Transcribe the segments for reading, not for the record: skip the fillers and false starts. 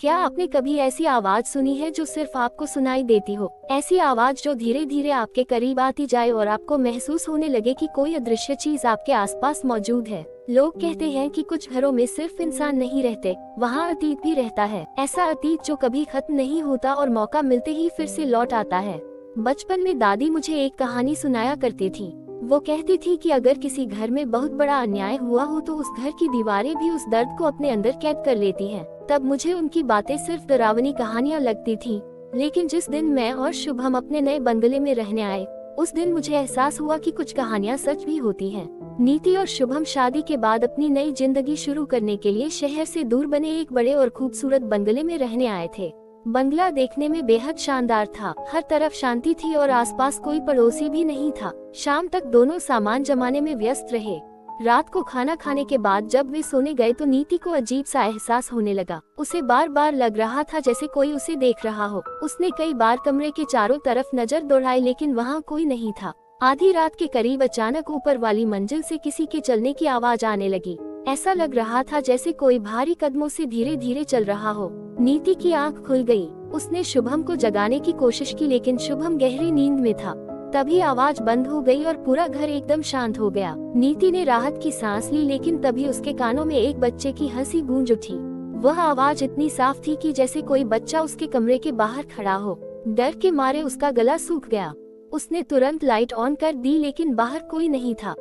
क्या आपने कभी ऐसी आवाज सुनी है जो सिर्फ आपको सुनाई देती हो? ऐसी आवाज जो धीरे धीरे आपके करीब आती जाए और आपको महसूस होने लगे कि कोई अदृश्य चीज आपके आसपास मौजूद है। लोग कहते हैं कि कुछ घरों में सिर्फ इंसान नहीं रहते, वहाँ अतीत भी रहता है। ऐसा अतीत जो कभी खत्म नहीं होता और मौका मिलते ही फिर से लौट आता है। बचपन में दादी मुझे एक कहानी सुनाया करती थी। वो कहती थी कि अगर किसी घर में बहुत बड़ा अन्याय हुआ हो तो उस घर की दीवारें भी उस दर्द को अपने अंदर कैद कर लेती हैं। तब मुझे उनकी बातें सिर्फ डरावनी कहानियां लगती थी, लेकिन जिस दिन मैं और शुभम अपने नए बंगले में रहने आए, उस दिन मुझे एहसास हुआ कि कुछ कहानियां सच भी होती हैं। नीति और शुभम शादी के बाद अपनी नई जिंदगी शुरू करने के लिए शहर से दूर बने एक बड़े और खूबसूरत बंगले में रहने आए थे। बंगला देखने में बेहद शानदार था। हर तरफ शांति थी और आसपास कोई पड़ोसी भी नहीं था। शाम तक दोनों सामान जमाने में व्यस्त रहे। रात को खाना खाने के बाद जब वे सोने गए तो नीति को अजीब सा एहसास होने लगा। उसे बार बार लग रहा था जैसे कोई उसे देख रहा हो। उसने कई बार कमरे के चारों तरफ नजर दौड़ाई, लेकिन वहाँ कोई नहीं था। आधी रात के करीब अचानक ऊपर वाली मंजिल से किसी के चलने की आवाज आने लगी। ऐसा लग रहा था जैसे कोई भारी कदमों से धीरे धीरे चल रहा हो। नीति की आंख खुल गई। उसने शुभम को जगाने की कोशिश की, लेकिन शुभम गहरी नींद में था। तभी आवाज बंद हो गई और पूरा घर एकदम शांत हो गया। नीति ने राहत की सांस ली, लेकिन तभी उसके कानों में एक बच्चे की हंसी गूंज उठी। वह आवाज इतनी साफ थी कि जैसे कोई बच्चा उसके कमरे के बाहर खड़ा हो। डर के मारे उसका गला सूख गया। उसने तुरंत लाइट ऑन कर दी, लेकिन बाहर कोई नहीं था।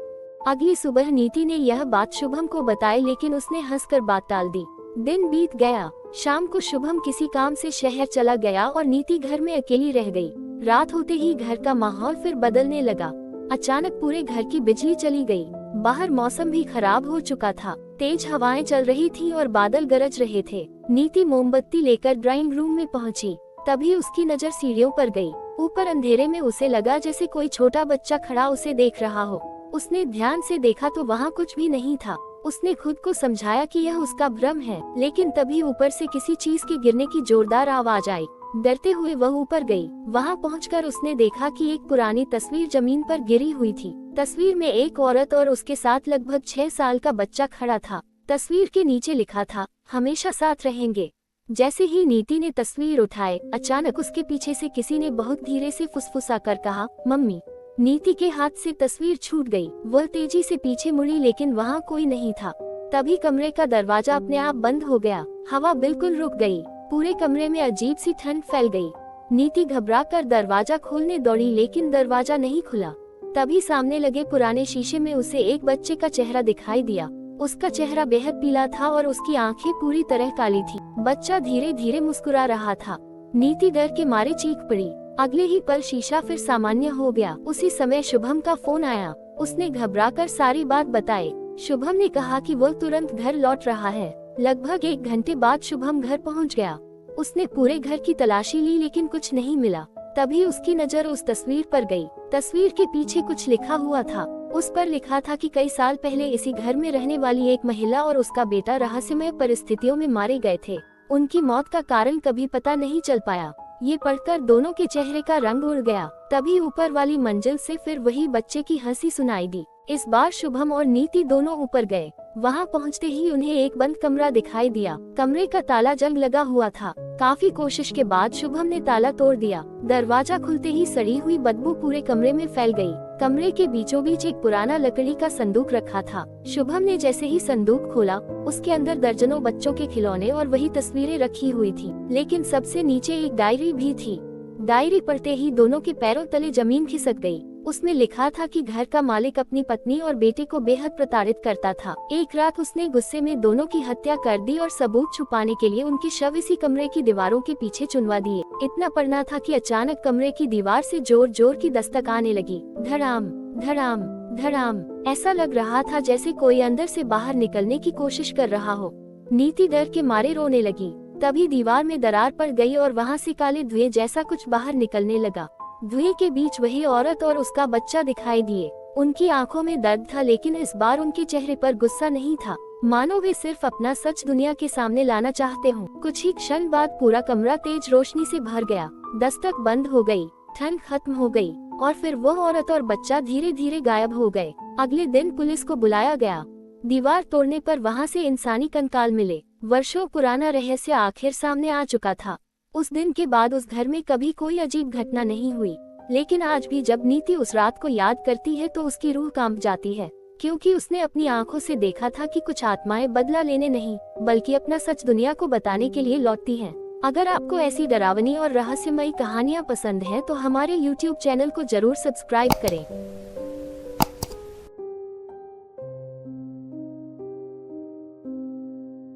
अगली सुबह नीति ने यह बात शुभम को बताई, लेकिन उसने हंसकर बात टाल दी। दिन बीत गया। शाम को शुभम किसी काम से शहर चला गया और नीति घर में अकेली रह गई। रात होते ही घर का माहौल फिर बदलने लगा। अचानक पूरे घर की बिजली चली गई। बाहर मौसम भी खराब हो चुका था। तेज हवाएं चल रही थी और बादल गरज रहे थे। नीति मोमबत्ती लेकर ड्राइंग रूम में पहुंची। तभी उसकी नजर सीढ़ियों पर गई। ऊपर अंधेरे में उसे लगा जैसे कोई छोटा बच्चा खड़ा उसे देख रहा हो। उसने ध्यान से देखा तो वहाँ कुछ भी नहीं था। उसने खुद को समझाया कि यह उसका भ्रम है, लेकिन तभी ऊपर से किसी चीज के गिरने की जोरदार आवाज आई। डरते हुए वह ऊपर गई। वहाँ पहुंचकर उसने देखा कि एक पुरानी तस्वीर जमीन पर गिरी हुई थी। तस्वीर में एक औरत और उसके साथ लगभग 6 साल का बच्चा खड़ा था। तस्वीर के नीचे लिखा था, हमेशा साथ रहेंगे। जैसे ही नीति ने तस्वीर उठाई, अचानक उसके पीछे से किसी ने बहुत धीरे से फुसफुसा कर कहा, मम्मी। नीति के हाथ से तस्वीर छूट गई। वह तेजी से पीछे मुड़ी, लेकिन वहाँ कोई नहीं था। तभी कमरे का दरवाजा अपने आप बंद हो गया। हवा बिल्कुल रुक गई। पूरे कमरे में अजीब सी ठंड फैल गई। नीति घबराकर दरवाजा खोलने दौड़ी, लेकिन दरवाजा नहीं खुला। तभी सामने लगे पुराने शीशे में उसे एक बच्चे का चेहरा दिखाई दिया। उसका चेहरा बेहद पीला था और उसकी आंखें पूरी तरह काली थी। बच्चा धीरे धीरे मुस्कुरा रहा था। नीति डर के मारे चीख पड़ी। अगले ही पल शीशा फिर सामान्य हो गया। उसी समय शुभम का फोन आया। उसने घबराकर सारी बात बताई। शुभम ने कहा कि वो तुरंत घर लौट रहा है। लगभग 1 घंटे बाद शुभम घर पहुंच गया। उसने पूरे घर की तलाशी ली, लेकिन कुछ नहीं मिला। तभी उसकी नजर उस तस्वीर पर गई। तस्वीर के पीछे कुछ लिखा हुआ था। उस पर लिखा था कि कई साल पहले इसी घर में रहने वाली एक महिला और उसका बेटा रहस्यमय परिस्थितियों में मारे गए थे। उनकी मौत का कारण कभी पता नहीं चल पाया। ये पढ़कर दोनों के चेहरे का रंग उड़ गया। तभी ऊपर वाली मंजिल से फिर वही बच्चे की हंसी सुनाई दी। इस बार शुभम और नीति दोनों ऊपर गए। वहाँ पहुँचते ही उन्हें एक बंद कमरा दिखाई दिया। कमरे का ताला जंग लगा हुआ था। काफी कोशिश के बाद शुभम ने ताला तोड़ दिया। दरवाजा खुलते ही सड़ी हुई बदबू पूरे कमरे में फैल गई। कमरे के बीचों बीच एक पुराना लकड़ी का संदूक रखा था। शुभम ने जैसे ही संदूक खोला, उसके अंदर दर्जनों बच्चों के खिलौने और वही तस्वीरें रखी हुई थी, लेकिन सबसे नीचे एक डायरी भी थी। डायरी पढ़ते ही दोनों के पैरों तले जमीन खिसक गई। उसमें लिखा था कि घर का मालिक अपनी पत्नी और बेटे को बेहद प्रताड़ित करता था। एक रात उसने गुस्से में दोनों की हत्या कर दी और सबूत छुपाने के लिए उनके शव इसी कमरे की दीवारों के पीछे चुनवा दिए। इतना पढ़ना था कि अचानक कमरे की दीवार से जोर जोर की दस्तक आने लगी। धड़ाम धड़ाम धड़ाम। ऐसा लग रहा था जैसे कोई अंदर से बाहर निकलने की कोशिश कर रहा हो। नीति डर के मारे रोने लगी। तभी दीवार में दरार पड़ गई और वहाँ से काले धुएं जैसा कुछ बाहर निकलने लगा। धुएं के बीच वही औरत और उसका बच्चा दिखाई दिए। उनकी आंखों में दर्द था, लेकिन इस बार उनके चेहरे पर गुस्सा नहीं था, मानो वे सिर्फ अपना सच दुनिया के सामने लाना चाहते हों। कुछ ही क्षण बाद पूरा कमरा तेज रोशनी से भर गया। दस्तक बंद हो गई, ठंड खत्म हो गई और फिर वो औरत और बच्चा धीरे धीरे गायब हो गए। अगले दिन पुलिस को बुलाया गया। दीवार तोड़ने पर वहाँ से इंसानी कंकाल मिले। वर्षों पुराना रहस्य आखिर सामने आ चुका था। उस दिन के बाद उस घर में कभी कोई अजीब घटना नहीं हुई, लेकिन आज भी जब नीति उस रात को याद करती है तो उसकी रूह कांप जाती है, क्योंकि उसने अपनी आंखों से देखा था कि कुछ आत्माएं बदला लेने नहीं बल्कि अपना सच दुनिया को बताने के लिए लौटती हैं। अगर आपको ऐसी डरावनी और रहस्यमयी कहानियां पसंद हैं तो हमारे YouTube चैनल को जरूर सब्सक्राइब करें।